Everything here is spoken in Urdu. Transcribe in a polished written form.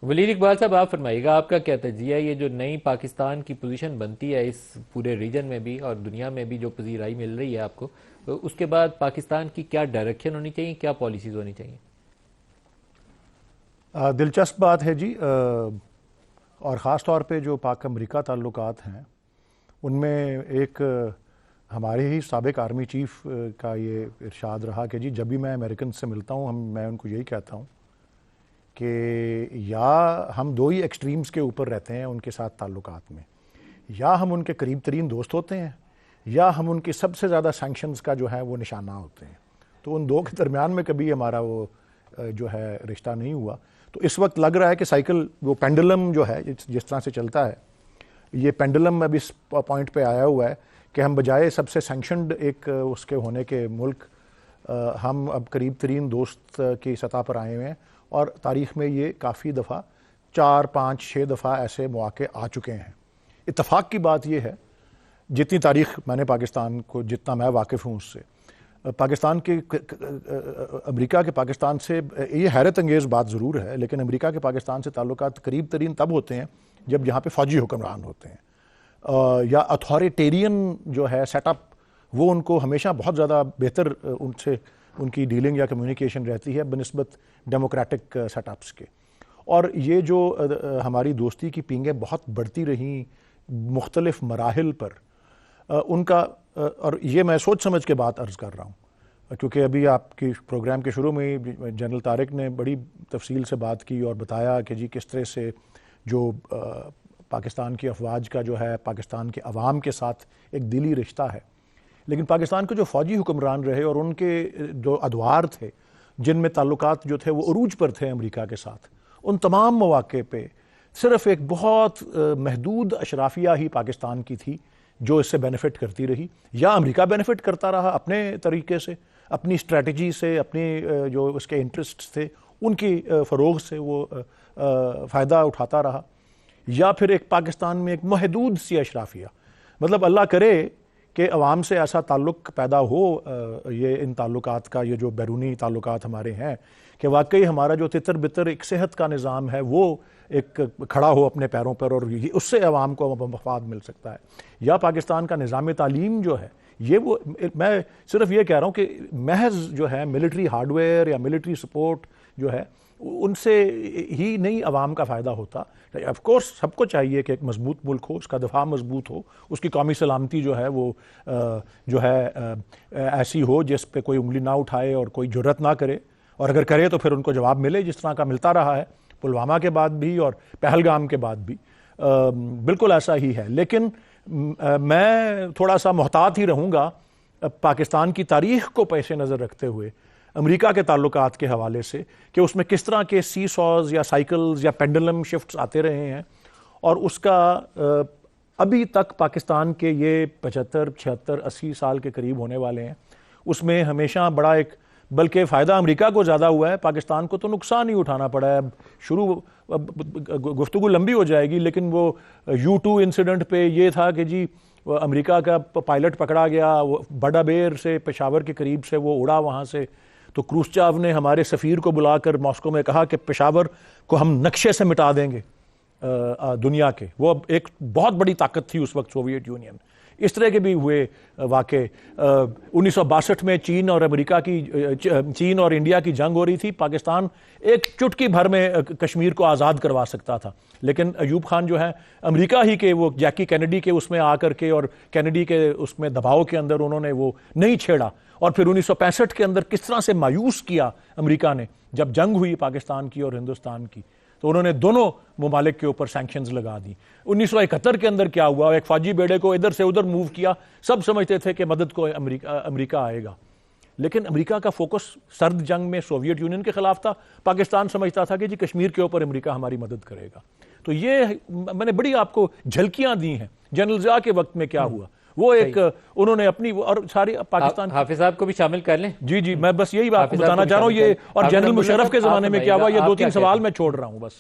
ولید اقبال صاحب آپ فرمائیے گا، آپ کا کیا تجزیہ ہے یہ جو نئی پاکستان کی پوزیشن بنتی ہے اس پورے ریجن میں بھی اور دنیا میں بھی جو پذیرائی مل رہی ہے آپ کو، اس کے بعد پاکستان کی کیا ڈائریکشن ہونی چاہیے، کیا پالیسیز ہونی چاہیے؟ دلچسپ بات ہے جی، اور خاص طور پہ جو پاک امریکہ تعلقات ہیں ان میں ایک ہمارے ہی سابق آرمی چیف کا یہ ارشاد رہا کہ جی جب بھی میں امریکن سے ملتا ہوں میں ان کو یہی کہتا ہوں کہ یا ہم دو ہی ایکسٹریمز کے اوپر رہتے ہیں ان کے ساتھ تعلقات میں، یا ہم ان کے قریب ترین دوست ہوتے ہیں یا ہم ان کی سب سے زیادہ سینکشنز کا جو ہے وہ نشانہ ہوتے ہیں۔ تو ان دو کے درمیان میں کبھی ہمارا وہ جو ہے رشتہ نہیں ہوا۔ تو اس وقت لگ رہا ہے کہ سائیکل وہ پینڈولم جو ہے جس طرح سے چلتا ہے، یہ پینڈولم اب اس پوائنٹ پہ آیا ہوا ہے کہ ہم بجائے سب سے سینکشنڈ ایک اس کے ہونے کے ملک، ہم اب قریب ترین دوست کی سطح پر آئے ہوئے ہیں، اور تاریخ میں یہ کافی دفعہ 4 5 6 دفعہ ایسے مواقع آ چکے ہیں۔ اتفاق کی بات یہ ہے، جتنی تاریخ میں نے پاکستان کو جتنا میں واقف ہوں اس سے، پاکستان کے امریکہ کے پاکستان سے یہ حیرت انگیز بات ضرور ہے، لیکن امریکہ کے پاکستان سے تعلقات قریب ترین تب ہوتے ہیں جب یہاں پہ فوجی حکمران ہوتے ہیں، یا اتھارٹیرین جو ہے سیٹ اپ، وہ ان کو ہمیشہ بہت زیادہ بہتر ان سے ان کی ڈیلنگ یا کمیونیکیشن رہتی ہے بنسبت ڈیموکریٹک سیٹ اپس کے۔ اور یہ جو ہماری دوستی کی پینگیں بہت بڑھتی رہیں مختلف مراحل پر، ان کا، اور یہ میں سوچ سمجھ کے بات عرض کر رہا ہوں کیونکہ ابھی آپ کی پروگرام کے شروع میں جنرل طارق نے بڑی تفصیل سے بات کی اور بتایا کہ جی کس طرح سے جو پاکستان کی افواج کا جو ہے پاکستان کے عوام کے ساتھ ایک دلی رشتہ ہے، لیکن پاکستان کے جو فوجی حکمران رہے اور ان کے جو ادوار تھے جن میں تعلقات جو تھے وہ عروج پر تھے امریکہ کے ساتھ، ان تمام مواقع پہ صرف ایک بہت محدود اشرافیہ ہی پاکستان کی تھی جو اس سے بینیفٹ کرتی رہی، یا امریکہ بینیفٹ کرتا رہا اپنے طریقے سے، اپنی اسٹریٹجی سے، اپنی جو اس کے انٹرسٹ تھے ان کی فروغ سے وہ فائدہ اٹھاتا رہا، یا پھر ایک پاکستان میں ایک محدود سی اشرافیہ، مطلب اللہ کرے کہ عوام سے ایسا تعلق پیدا ہو، یہ ان تعلقات کا، یہ جو بیرونی تعلقات ہمارے ہیں، کہ واقعی ہمارا جو تتر بتر ایک صحت کا نظام ہے وہ ایک کھڑا ہو اپنے پیروں پر، اور اس سے عوام کو مفاد مل سکتا ہے۔ یا پاکستان کا نظام تعلیم جو ہے، یہ وہ، میں صرف یہ کہہ رہا ہوں کہ محض جو ہے ملٹری ہارڈ ویئر یا ملٹری سپورٹ جو ہے ان سے ہی نہیں عوام کا فائدہ ہوتا۔ آف کورس سب کو چاہیے کہ ایک مضبوط ملک ہو، اس کا دفاع مضبوط ہو، اس کی قومی سلامتی جو ہے وہ جو ہے ایسی ہو جس پہ کوئی انگلی نہ اٹھائے اور کوئی جرت نہ کرے، اور اگر کرے تو پھر ان کو جواب ملے، جس طرح کا ملتا رہا ہے پلوامہ کے بعد بھی اور پہلگام کے بعد بھی، بالکل ایسا ہی ہے۔ لیکن میں تھوڑا سا محتاط ہی رہوں گا پاکستان کی تاریخ کو پیش نظر رکھتے ہوئے امریکہ کے تعلقات کے حوالے سے، کہ اس میں کس طرح کے سی سوز یا سائیکلز یا پینڈولم شفٹس آتے رہے ہیں، اور اس کا ابھی تک پاکستان کے یہ 75 76 80 سال کے قریب ہونے والے ہیں، اس میں ہمیشہ بڑا ایک، بلکہ فائدہ امریکہ کو زیادہ ہوا ہے، پاکستان کو تو نقصان ہی اٹھانا پڑا ہے۔ شروع گفتگو لمبی ہو جائے گی، لیکن وہ U2 انسیڈنٹ پہ یہ تھا کہ جی امریکہ کا پائلٹ پکڑا گیا، بڑا بیر سے پشاور کے قریب سے وہ اڑا وہاں سے، تو کروسچاو نے ہمارے سفیر کو بلا کر ماسکو میں کہا کہ پشاور کو ہم نقشے سے مٹا دیں گے دنیا کے۔ وہ ایک بہت بڑی طاقت تھی اس وقت سوویت یونین۔ اس طرح کے بھی ہوئے واقع۔ 1962 میں چین اور انڈیا کی جنگ ہو رہی تھی، پاکستان ایک چٹکی بھر میں کشمیر کو آزاد کروا سکتا تھا، لیکن ایوب خان جو ہے امریکہ ہی کے، وہ جیکی کینیڈی کے اس میں آ کر کے اور کینیڈی کے اس میں دباؤ کے اندر انہوں نے وہ نہیں چھیڑا، اور پھر 1965 کے اندر کس طرح سے مایوس کیا امریکہ نے جب جنگ ہوئی پاکستان کی اور ہندوستان کی، تو انہوں نے دونوں ممالک کے اوپر سینکشنز لگا دی۔ 1971 کے اندر کیا ہوا، ایک فوجی بیڑے کو ادھر سے ادھر موو کیا، سب سمجھتے تھے کہ مدد کو امریکہ آئے گا، لیکن امریکہ کا فوکس سرد جنگ میں سوویت یونین کے خلاف تھا، پاکستان سمجھتا تھا کہ جی کشمیر کے اوپر امریکہ ہماری مدد کرے گا۔ تو یہ میں نے بڑی آپ کو جھلکیاں دی ہیں جنرل ضیاء کے وقت میں کیا ہوا، وہ ایک انہوں نے اپنی، اور ساری پاکستان، حافظ صاحب کو بھی شامل کر لیں۔ جی میں بس یہی بات بتانا چاہ رہا ہوں، یہ اور جنرل مشرف کے زمانے میں کیا ہوا، یہ 2 3 سوال میں چھوڑ رہا ہوں بس۔